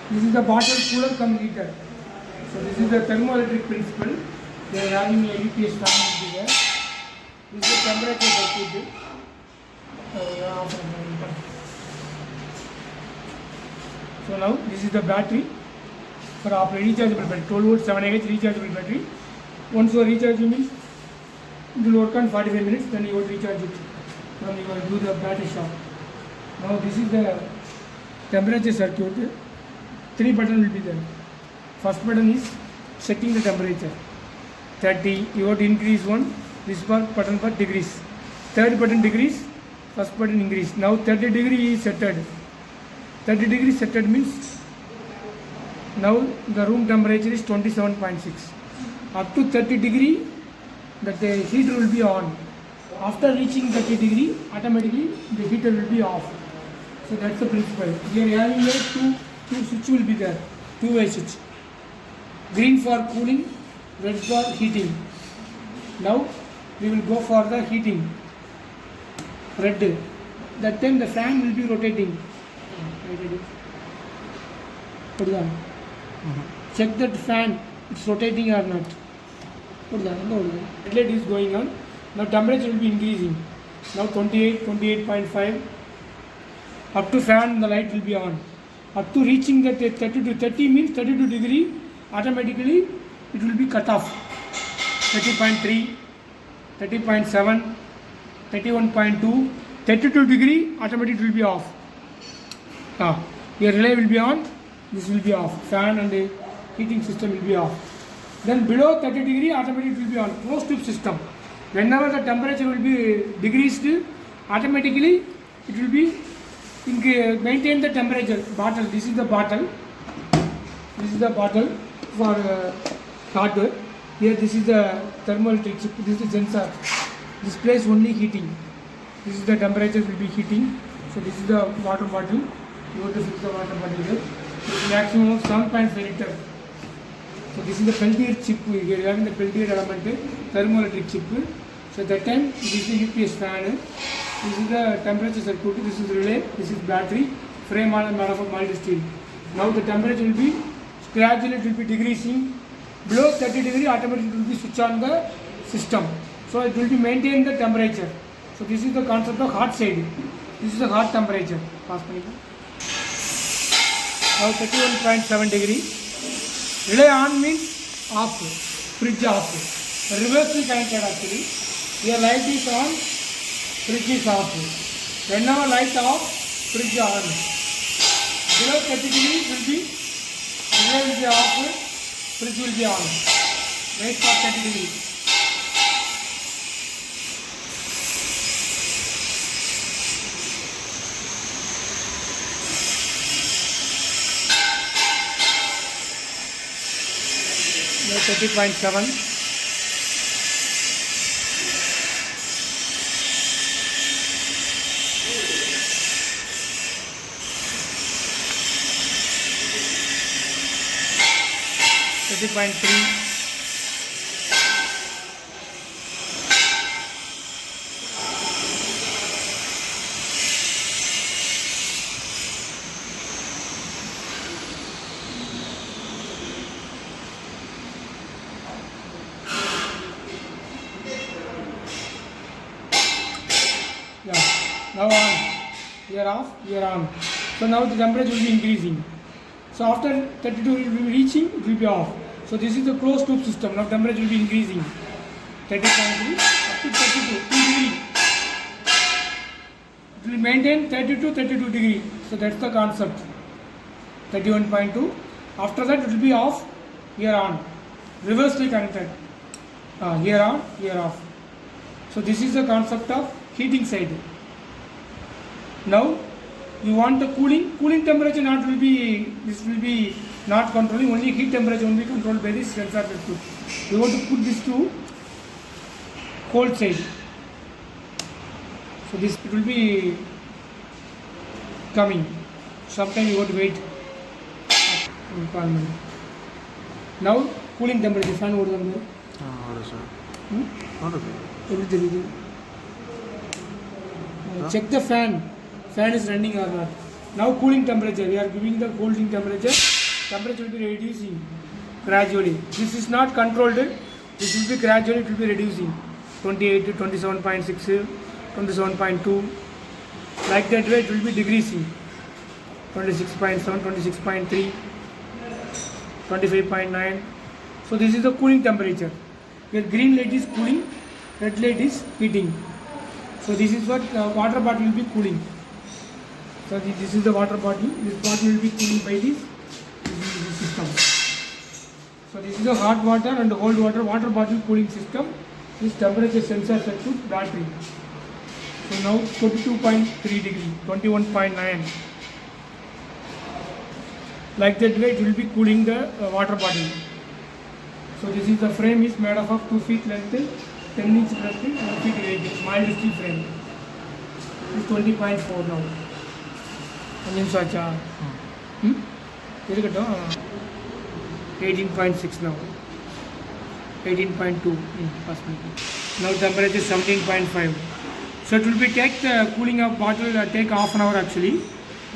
This is the bottle cooler cum heater. So this is the thermo-electric principle. They are having a UPS fan will be there. This is the temperature circuit. So now this is the battery for operating rechargeable battery. 12 volt 7Ah rechargeable battery. Once you recharge means it will work on 45 minutes. Then you will recharge it. Then you will do the battery shop. Now this is the temperature circuit. 3 buttons will be there. First button is setting the temperature. 30. You have to increase one. This button for degrees. Third button degrees. First button increase. Now 30 degree is set. 30 degree set means now the room temperature is 27.6. Up to 30 degree, that the heater will be on. After reaching 30 degree, automatically the heater will be off. So that's the principle. Here having here two switch will be there. Two-way switch. Green for cooling, red for heating. Now we will go for the heating. Red. That time the fan will be rotating. Put that. Check that fan, it's rotating or not. Put that. No. Red light is going on. Now temperature will be increasing. Now 28, 28.5. Up to fan, the light will be on. Up to reaching that 30 means 32 degree, automatically it will be cut off. 30.3, 30.7, 31.2, 32 degree, automatically it will be off. Your relay will be on, this will be off. Fan and the heating system will be off. Then below 30 degree, automatically it will be on. Closed tube system. Whenever the temperature will be decreased, automatically it will be maintain the temperature. Bottle. This is the bottle. This is the bottle for hardware. Here this is the thermo-electric chip. This is the sensor. This place only heating. This is the temperature will be heating. So this is the water bottle. You have to fix the water bottle here. This is maximum of 7.5 liter. So this is the Peltier chip. We are having the Peltier element, thermo-electric chip. So at that time this is the UPS fan. This is the temperature circuit. This is relay. This is battery. Frame made of mild steel. Now the temperature will be gradually it will be decreasing. Below 30 degree, automatically it will be switch on the system. So it will be maintain the temperature. So this is the concept of hot side. This is the hot temperature. Now 31.7 degree. Relay on means off. Fridge off. Reversely connected actually. Here light is on. Fridge is off. Whenever light off, fridge on. Below 30 degree will be relay will be off, fridge will be on. Wait for 30 degree. Now 30.7. 30.3. Now on. Here off, here on. So now the temperature will be increasing. So after 32 it will be reaching, it will be off. So this is the closed tube system. Now temperature will be increasing. 30.3 up to 32 degree. It will maintain 32 degree. So that's the concept. 31.2. After that it will be off, here on. Reversely connected. Here on, here off. So this is the concept of heating side. Now you want the cooling temperature this will be not controlling, only heat temperature only controlled by this sensor circuit. You want to put this to cold side. So this it will be coming. Sometime you have to wait. Now cooling temperature fan over there. Everything. Check the fan. Fan is running or not. Now cooling temperature, we are giving the cooling temperature. Temperature will be reducing gradually. This is not controlled. This will be gradually, it will be reducing. 28 to 27.6, 27.2. Like that way it will be decreasing. 26.7, 26.3, 25.9. So this is the cooling temperature. Here green light is cooling, red light is heating. So this is what water bottle will be cooling. So this is the water bottle. This bottle will be cooling by this system. So this is the hot water and cold water bottle cooling system. This temperature sensor circuit battery. So now 22.3 degree, 21.9. Like that way it will be cooling the water bottle. So this is the frame is made up of 2 feet length, 10 inch breadth, 1 feet weight, mild steel frame. It's 20.4 now. Hmm? 18.6 now. 18.2 now temperature 17.5. So it will be take the cooling of bottle take half an hour actually.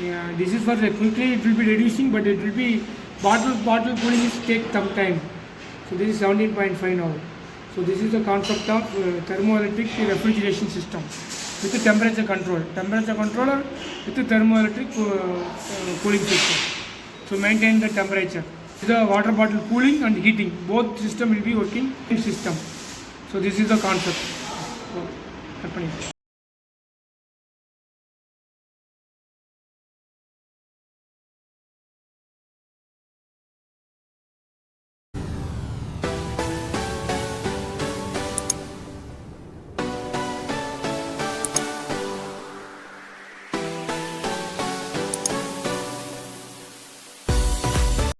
Yeah, this is for the quickly it will be reducing, but it will be bottle cooling is take some time. So this is 17.5 now. So this is the concept of thermo-electric refrigeration system with the temperature controller with the thermo-electric cooling system. So maintain the temperature. The water bottle cooling and heating, both system will be working in system. So this is the concept happening.